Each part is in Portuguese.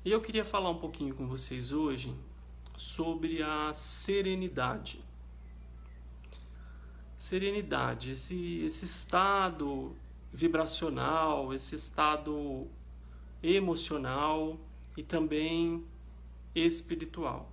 E eu queria falar um pouquinho com vocês hoje sobre a serenidade. Serenidade, esse estado vibracional, esse estado emocional e também espiritual,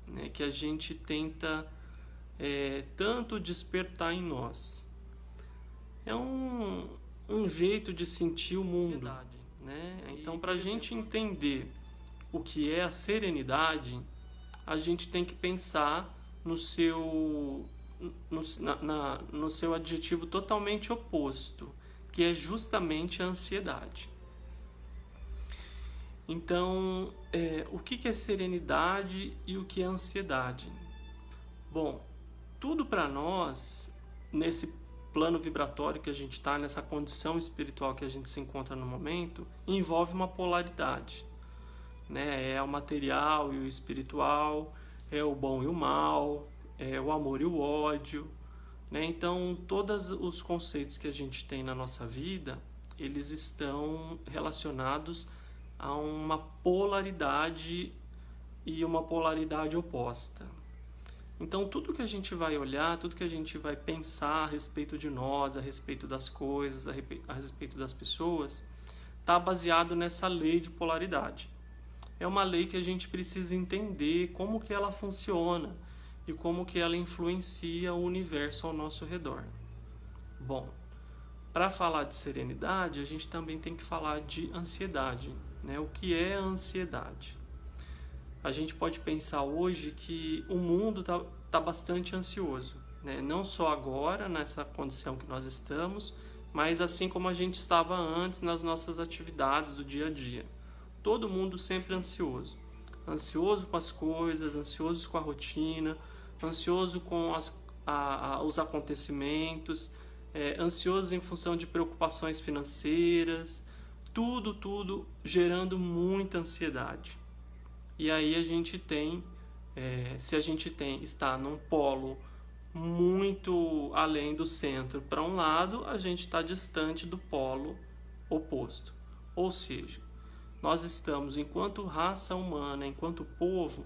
né, que a gente tenta tanto despertar em nós. É um jeito de sentir o mundo, né? Então, para a gente entender o que é a serenidade, a gente tem que pensar no seu adjetivo totalmente oposto, que é justamente a ansiedade. Então, o que é serenidade e o que é ansiedade? Bom, tudo para nós, nesse plano vibratório que a gente está, nessa condição espiritual que a gente se encontra no momento, envolve uma polaridade, né? É o material e o espiritual, é o bom e o mal, é o amor e o ódio, né? Então, todos os conceitos que a gente tem na nossa vida, eles estão relacionados a uma polaridade e uma polaridade oposta. Então, tudo que a gente vai olhar, tudo que a gente vai pensar a respeito de nós, a respeito das coisas, a respeito das pessoas, está baseado nessa lei de polaridade. É uma lei que a gente precisa entender como que ela funciona e como que ela influencia o universo ao nosso redor. Bom, para falar de serenidade, a gente também tem que falar de ansiedade, né? O que é a ansiedade? A gente pode pensar hoje que o mundo tá bastante ansioso, né? Não só agora, nessa condição que nós estamos, mas assim como a gente estava antes nas nossas atividades do dia a dia. Todo mundo sempre ansioso. Ansioso com as coisas, ansioso com a rotina, ansioso com os acontecimentos, ansioso em função de preocupações financeiras, tudo gerando muita ansiedade. E aí a gente tem, se a gente está num polo muito além do centro para um lado, a gente está distante do polo oposto. Ou seja, nós estamos, enquanto raça humana, enquanto povo,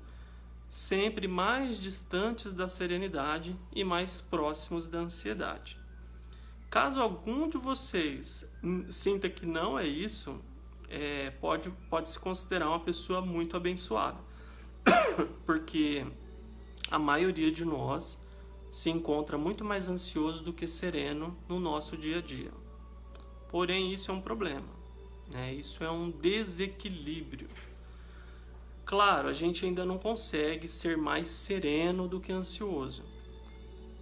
sempre mais distantes da serenidade e mais próximos da ansiedade. Caso algum de vocês sinta que não é isso, pode se considerar uma pessoa muito abençoada, porque a maioria de nós se encontra muito mais ansioso do que sereno no nosso dia a dia. Porém, isso é um problema, né? Isso é um desequilíbrio. Claro, a gente ainda não consegue ser mais sereno do que ansioso,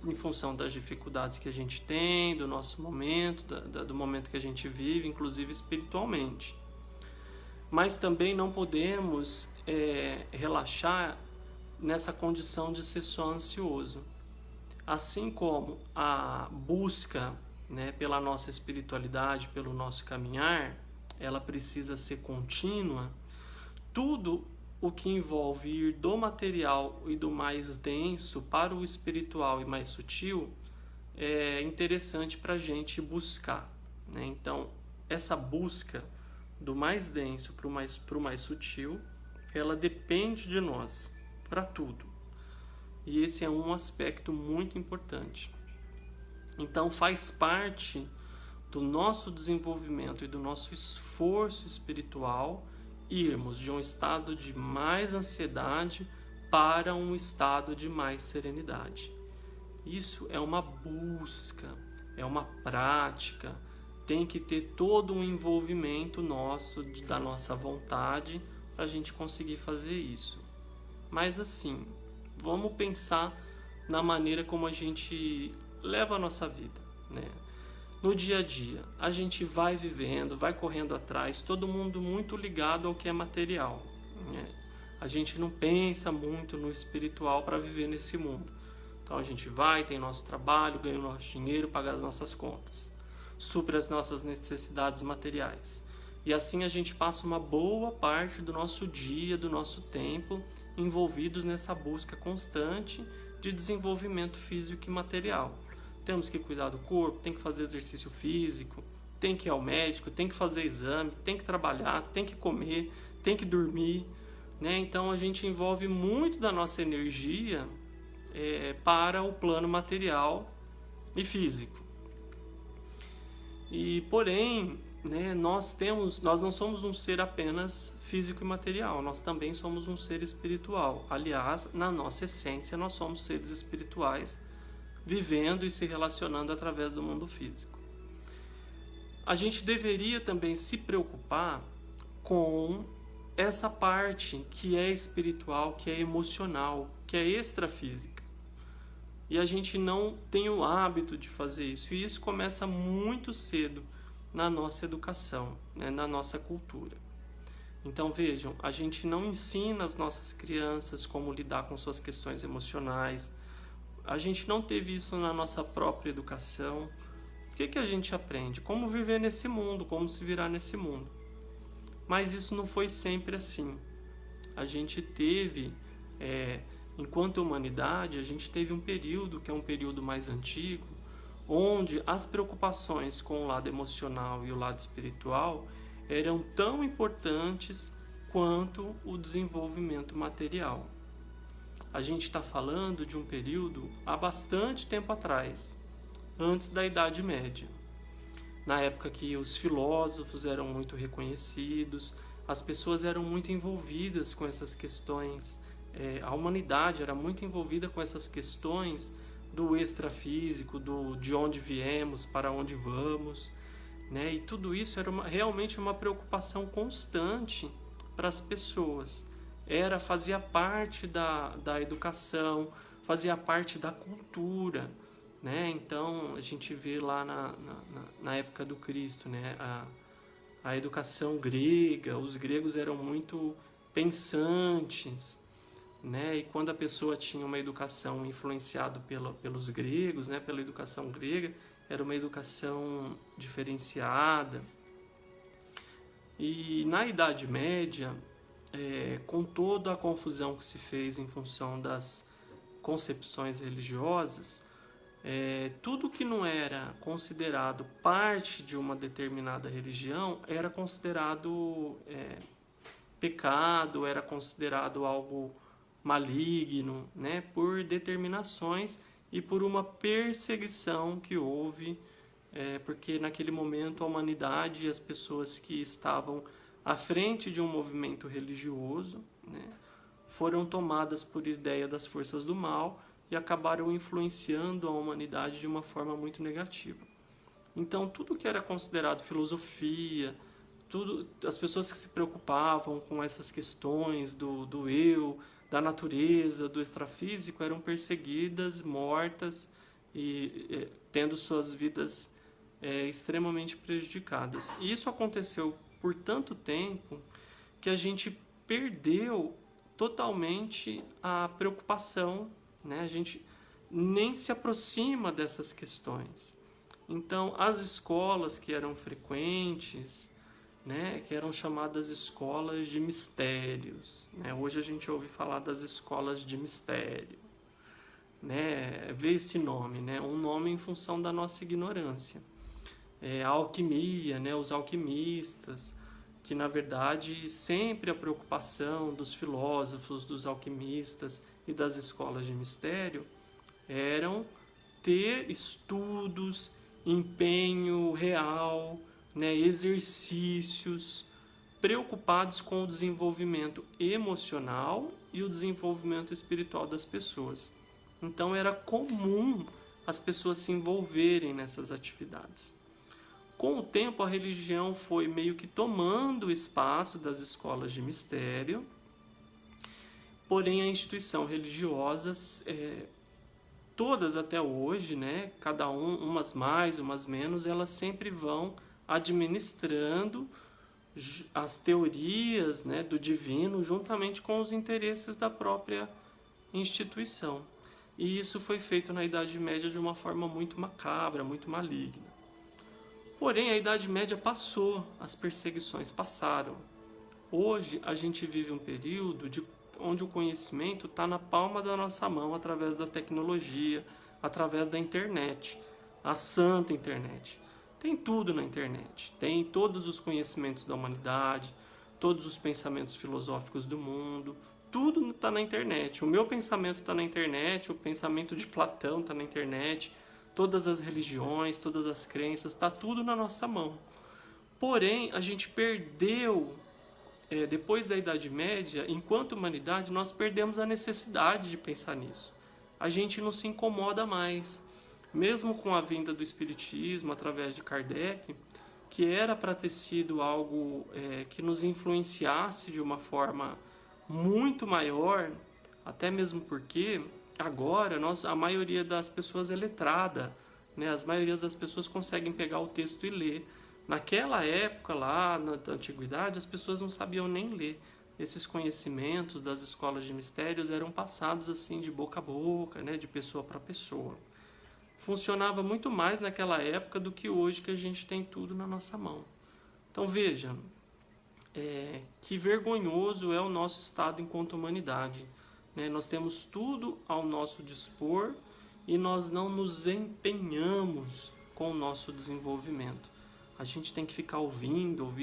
em função das dificuldades que a gente tem, do nosso momento, do momento que a gente vive, inclusive espiritualmente. Mas também não podemos relaxar nessa condição de ser só ansioso. Assim como a busca, né, pela nossa espiritualidade, pelo nosso caminhar, ela precisa ser contínua, tudo o que envolve ir do material e do mais denso para o espiritual e mais sutil é interessante para a gente buscar, né? Então, essa busca do mais denso para o mais sutil, ela depende de nós para tudo. E esse é um aspecto muito importante. Então, faz parte do nosso desenvolvimento e do nosso esforço espiritual irmos de um estado de mais ansiedade para um estado de mais serenidade. Isso é uma busca, é uma prática, tem que ter todo um envolvimento nosso, da nossa vontade, para a gente conseguir fazer isso. Mas assim, vamos pensar na maneira como a gente leva a nossa vida, né? No dia a dia, a gente vai vivendo, vai correndo atrás, todo mundo muito ligado ao que é material, né? A gente não pensa muito no espiritual para viver nesse mundo. Então a gente vai, tem nosso trabalho, ganha o nosso dinheiro, paga as nossas contas, supre as nossas necessidades materiais. E assim a gente passa uma boa parte do nosso dia, do nosso tempo, envolvidos nessa busca constante de desenvolvimento físico e material. Temos que cuidar do corpo, tem que fazer exercício físico, tem que ir ao médico, tem que fazer exame, tem que trabalhar, tem que comer, tem que dormir, né? Então a gente envolve muito da nossa energia para o plano material e físico. E porém, né, nós não somos um ser apenas físico e material, nós também somos um ser espiritual. Aliás, na nossa essência, nós somos seres espirituais vivendo e se relacionando através do mundo físico. A gente deveria também se preocupar com essa parte que é espiritual, que é emocional, que é extrafísica. E a gente não tem o hábito de fazer isso. E isso começa muito cedo na nossa educação, né, na nossa cultura. Então vejam, a gente não ensina as nossas crianças como lidar com suas questões emocionais. A gente não teve isso na nossa própria educação. O que a gente aprende? Como viver nesse mundo, como se virar nesse mundo. Mas isso não foi sempre assim. A gente teve, enquanto humanidade, a gente teve um período, que é um período mais antigo, onde as preocupações com o lado emocional e o lado espiritual eram tão importantes quanto o desenvolvimento material. A gente está falando de um período há bastante tempo atrás, antes da Idade Média. Na época que os filósofos eram muito reconhecidos, as pessoas eram muito envolvidas com essas questões, a humanidade era muito envolvida com essas questões do extrafísico, de onde viemos, para onde vamos, né? E tudo isso era realmente uma preocupação constante para as pessoas. Fazia parte da educação, fazia parte da cultura, né? Então a gente vê lá na época do Cristo, né? A educação grega, os gregos eram muito pensantes, né? E quando a pessoa tinha uma educação influenciada pelos gregos, né? Pela educação grega, era uma educação diferenciada. E na Idade Média, com toda a confusão que se fez em função das concepções religiosas, tudo que não era considerado parte de uma determinada religião era considerado pecado, era considerado algo maligno, né, por determinações e por uma perseguição que houve, porque naquele momento a humanidade e as pessoas que estavam à frente de um movimento religioso, né, foram tomadas por ideia das forças do mal e acabaram influenciando a humanidade de uma forma muito negativa. Então, tudo que era considerado filosofia, as pessoas que se preocupavam com essas questões do eu, da natureza, do extrafísico, eram perseguidas, mortas e tendo suas vidas extremamente prejudicadas. E isso aconteceu por tanto tempo que a gente perdeu totalmente a preocupação, né? A gente nem se aproxima dessas questões. Então, as escolas que eram frequentes, né, que eram chamadas escolas de mistérios, né? Hoje a gente ouve falar das escolas de mistério, né? Vê esse nome, né? Um nome em função da nossa ignorância. A alquimia, né? Os alquimistas, que na verdade sempre a preocupação dos filósofos, dos alquimistas e das escolas de mistério eram ter estudos, empenho real, né, exercícios preocupados com o desenvolvimento emocional e o desenvolvimento espiritual das pessoas. Então era comum as pessoas se envolverem nessas atividades. Com o tempo, a religião foi meio que tomando o espaço das escolas de mistério, porém a instituição religiosa, todas até hoje, né, cada umas mais, umas menos, elas sempre vão administrando as teorias, né, do divino juntamente com os interesses da própria instituição. E isso foi feito na Idade Média de uma forma muito macabra, muito maligna. Porém, a Idade Média passou, as perseguições passaram. Hoje, a gente vive um período onde o conhecimento está na palma da nossa mão através da tecnologia, através da internet, a santa internet. Tem tudo na internet, tem todos os conhecimentos da humanidade, todos os pensamentos filosóficos do mundo, tudo está na internet. O meu pensamento está na internet, o pensamento de Platão está na internet, todas as religiões, todas as crenças, está tudo na nossa mão. Porém, a gente perdeu, depois da Idade Média, enquanto humanidade, nós perdemos a necessidade de pensar nisso. A gente não se incomoda mais. Mesmo com a vinda do Espiritismo, através de Kardec, que era para ter sido algo que nos influenciasse de uma forma muito maior, até mesmo porque agora a maioria das pessoas é letrada, né? As maiorias das pessoas conseguem pegar o texto e ler. Naquela época lá, na antiguidade, as pessoas não sabiam nem ler. Esses conhecimentos das escolas de mistérios eram passados assim de boca a boca, né? De pessoa para pessoa. Funcionava muito mais naquela época do que hoje, que a gente tem tudo na nossa mão. Então veja, que vergonhoso é o nosso estado enquanto humanidade, né? Nós temos tudo ao nosso dispor e nós não nos empenhamos com o nosso desenvolvimento. A gente tem que ficar ouvindo,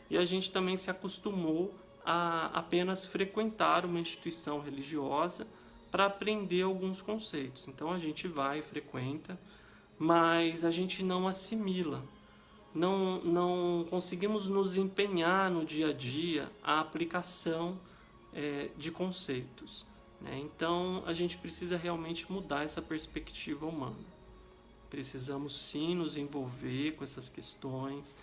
e a gente também se acostumou a apenas frequentar uma instituição religiosa para aprender alguns conceitos. Então a gente vai e frequenta, mas a gente não assimila. Não conseguimos nos empenhar no dia a dia a aplicação de conceitos, né? Então a gente precisa realmente mudar essa perspectiva humana. Precisamos sim nos envolver com essas questões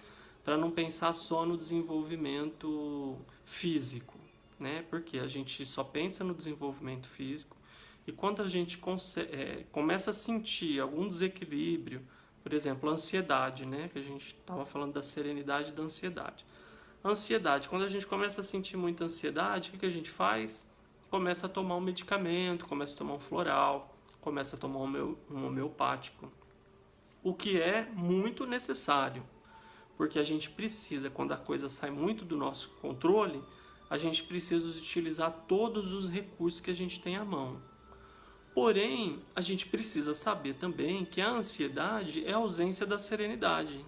para não pensar só no desenvolvimento físico, né? Porque a gente só pensa no desenvolvimento físico e quando a gente começa a sentir algum desequilíbrio, por exemplo, a ansiedade, né? Que a gente estava falando da serenidade e da ansiedade. A ansiedade, quando a gente começa a sentir muita ansiedade, o que a gente faz? Começa a tomar um medicamento, começa a tomar um floral, começa a tomar um homeopático. O que é muito necessário, porque a gente precisa, quando a coisa sai muito do nosso controle, a gente precisa utilizar todos os recursos que a gente tem à mão. Porém, a gente precisa saber também que a ansiedade é a ausência da serenidade.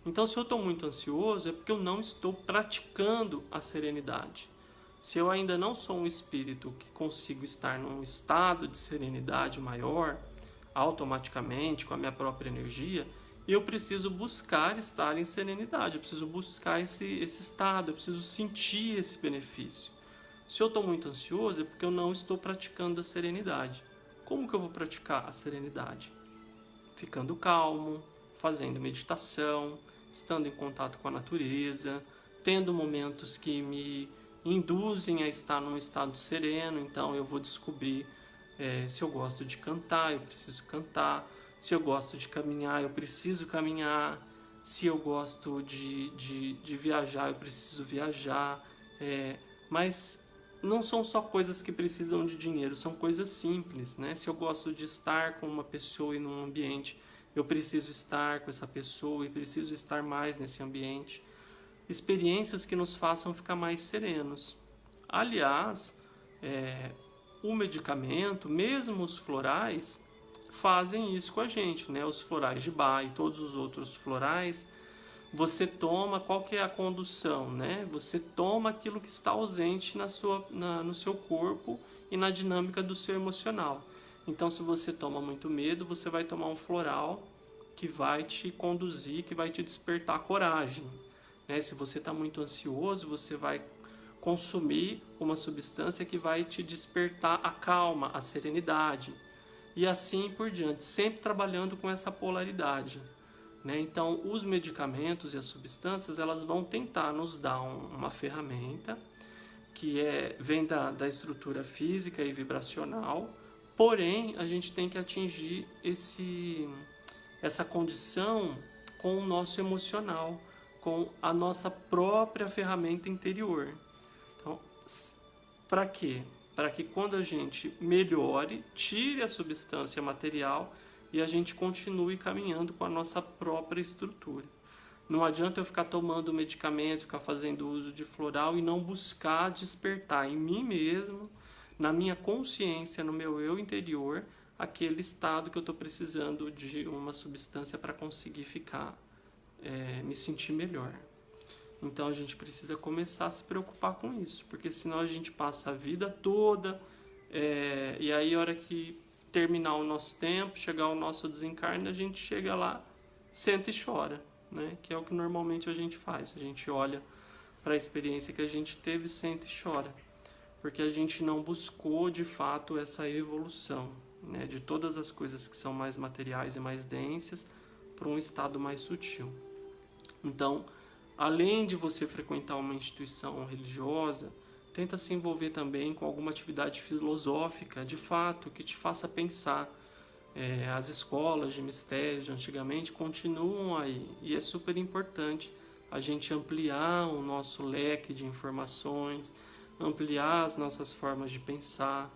Então, se eu estou muito ansioso, é porque eu não estou praticando a serenidade. Se eu ainda não sou um espírito que consigo estar num estado de serenidade maior, automaticamente, com a minha própria energia, eu preciso buscar estar em serenidade, eu preciso buscar esse estado, eu preciso sentir esse benefício. Se eu estou muito ansioso, é porque eu não estou praticando a serenidade. Como que eu vou praticar a serenidade? Ficando calmo, fazendo meditação, estando em contato com a natureza, tendo momentos que me induzem a estar num estado sereno. Então eu vou descobrir se eu gosto de cantar, eu preciso cantar. Se eu gosto de caminhar, eu preciso caminhar. Se eu gosto de viajar, eu preciso viajar. Mas não são só coisas que precisam de dinheiro, são coisas simples, né? Se eu gosto de estar com uma pessoa e num ambiente, eu preciso estar com essa pessoa e preciso estar mais nesse ambiente. Experiências que nos façam ficar mais serenos. Aliás, o medicamento, mesmo os florais, fazem isso com a gente, né? Os florais de Bach e todos os outros florais, você toma, qual que é a condução, né? Você toma aquilo que está ausente no seu corpo e na dinâmica do seu emocional. Então, se você toma muito medo, você vai tomar um floral que vai te conduzir, que vai te despertar coragem, né? Se você está muito ansioso, você vai consumir uma substância que vai te despertar a calma, a serenidade. E assim por diante, sempre trabalhando com essa polaridade, né? Então, os medicamentos e as substâncias, elas vão tentar nos dar uma ferramenta que vem da estrutura física e vibracional, porém, a gente tem que atingir essa condição com o nosso emocional, com a nossa própria ferramenta interior. Então, para quê? Para que quando a gente melhore, tire a substância material e a gente continue caminhando com a nossa própria estrutura. Não adianta eu ficar tomando medicamento, ficar fazendo uso de floral e não buscar despertar em mim mesmo, na minha consciência, no meu eu interior, aquele estado que eu estou precisando de uma substância para conseguir me sentir melhor. Então a gente precisa começar a se preocupar com isso, porque senão a gente passa a vida toda, e aí a hora que terminar o nosso tempo, chegar o nosso desencarne, a gente chega lá, senta e chora, né? Que é o que normalmente a gente faz. A gente olha para a experiência que a gente teve, senta e chora, porque a gente não buscou de fato essa evolução, né? De todas as coisas que são mais materiais e mais densas para um estado mais sutil. Então, além de você frequentar uma instituição religiosa, tenta se envolver também com alguma atividade filosófica, de fato, que te faça pensar. As escolas de mistérios de antigamente continuam aí, e é super importante a gente ampliar o nosso leque de informações, ampliar as nossas formas de pensar,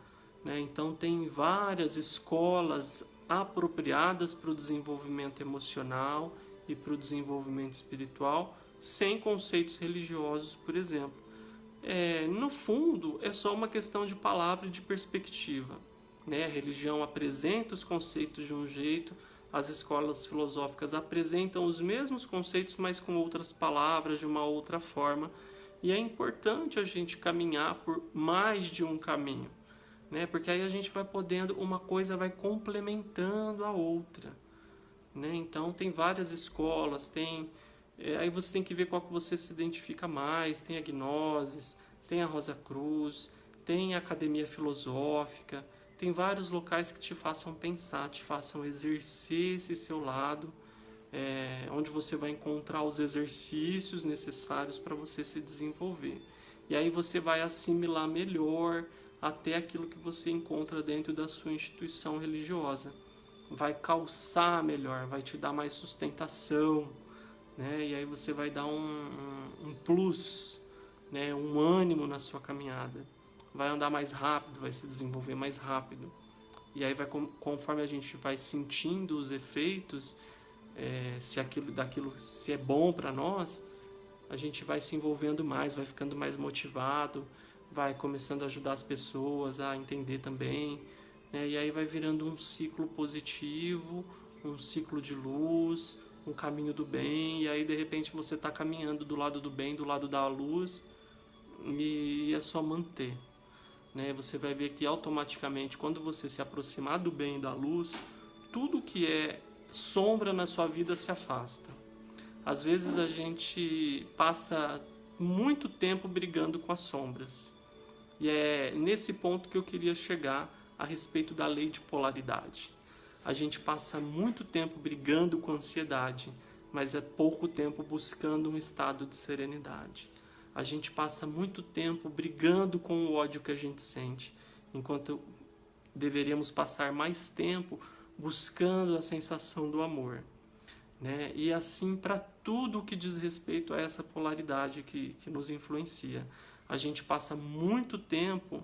né? Então tem várias escolas apropriadas para o desenvolvimento emocional e para o desenvolvimento espiritual, sem conceitos religiosos, por exemplo. No fundo, é só uma questão de palavra e de perspectiva, né? A religião apresenta os conceitos de um jeito, as escolas filosóficas apresentam os mesmos conceitos, mas com outras palavras, de uma outra forma. E é importante a gente caminhar por mais de um caminho, né? Porque aí a gente vai podendo, uma coisa vai complementando a outra, né? Então tem várias escolas, aí você tem que ver qual que você se identifica mais. Tem a Gnosis, tem a Rosa Cruz, tem a Academia Filosófica, tem vários locais que te façam pensar, te façam exercer esse seu lado, onde você vai encontrar os exercícios necessários para você se desenvolver. E aí você vai assimilar melhor até aquilo que você encontra dentro da sua instituição religiosa. Vai calçar melhor, vai te dar mais sustentação, né? E aí você vai dar um plus, né? Um ânimo na sua caminhada. Vai andar mais rápido, vai se desenvolver mais rápido. E aí conforme a gente vai sentindo os efeitos, se é bom para nós, a gente vai se envolvendo mais, vai ficando mais motivado, vai começando a ajudar as pessoas a entender também, né? E aí vai virando um ciclo positivo, um ciclo de luz, um caminho do bem. E aí de repente você está caminhando do lado do bem, do lado da luz, e é só manter, né? Você vai ver que automaticamente, quando você se aproximar do bem e da luz, tudo que é sombra na sua vida se afasta. Às vezes a gente passa muito tempo brigando com as sombras. E é nesse ponto que eu queria chegar a respeito da lei de polaridade. A gente passa muito tempo brigando com a ansiedade, mas é pouco tempo buscando um estado de serenidade. A gente passa muito tempo brigando com o ódio que a gente sente, enquanto deveríamos passar mais tempo buscando a sensação do amor, né? E assim para tudo que diz respeito a essa polaridade que nos influencia. A gente passa muito tempo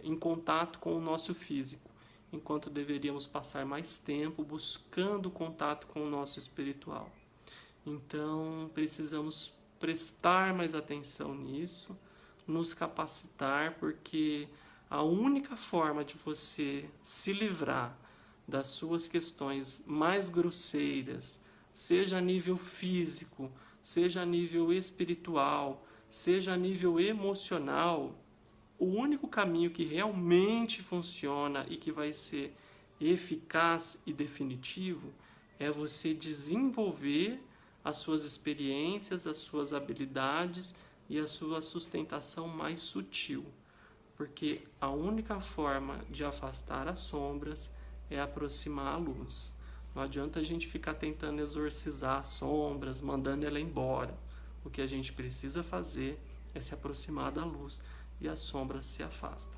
em contato com o nosso físico, enquanto deveríamos passar mais tempo buscando contato com o nosso espiritual. Então precisamos prestar mais atenção nisso, nos capacitar, porque a única forma de você se livrar das suas questões mais grosseiras, seja a nível físico, seja a nível espiritual, seja a nível emocional, o único caminho que realmente funciona e que vai ser eficaz e definitivo é você desenvolver as suas experiências, as suas habilidades e a sua sustentação mais sutil. Porque a única forma de afastar as sombras é aproximar a luz. Não adianta a gente ficar tentando exorcizar as sombras, mandando ela embora. O que a gente precisa fazer é se aproximar da luz e a sombra se afasta.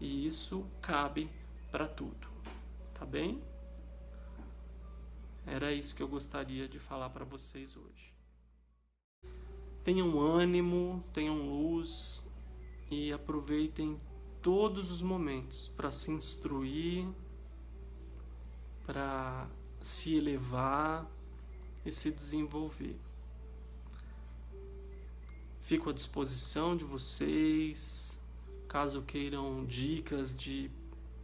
E isso cabe para tudo. Tá bem? Era isso que eu gostaria de falar para vocês hoje. Tenham ânimo, tenham luz e aproveitem todos os momentos para se instruir, para se elevar e se desenvolver. Fico à disposição de vocês, caso queiram dicas de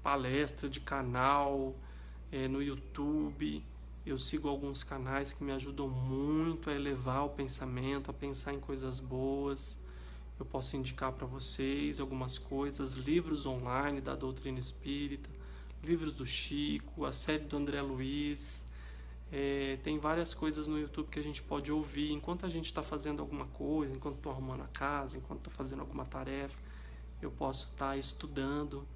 palestra, de canal, no YouTube. Eu sigo alguns canais que me ajudam muito a elevar o pensamento, a pensar em coisas boas. Eu posso indicar para vocês algumas coisas, livros online da doutrina espírita, livros do Chico, a série do André Luiz. Tem várias coisas no YouTube que a gente pode ouvir enquanto a gente está fazendo alguma coisa, enquanto estou arrumando a casa, enquanto estou fazendo alguma tarefa. Eu posso estar estudando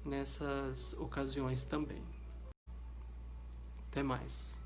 nessas ocasiões também. Até mais.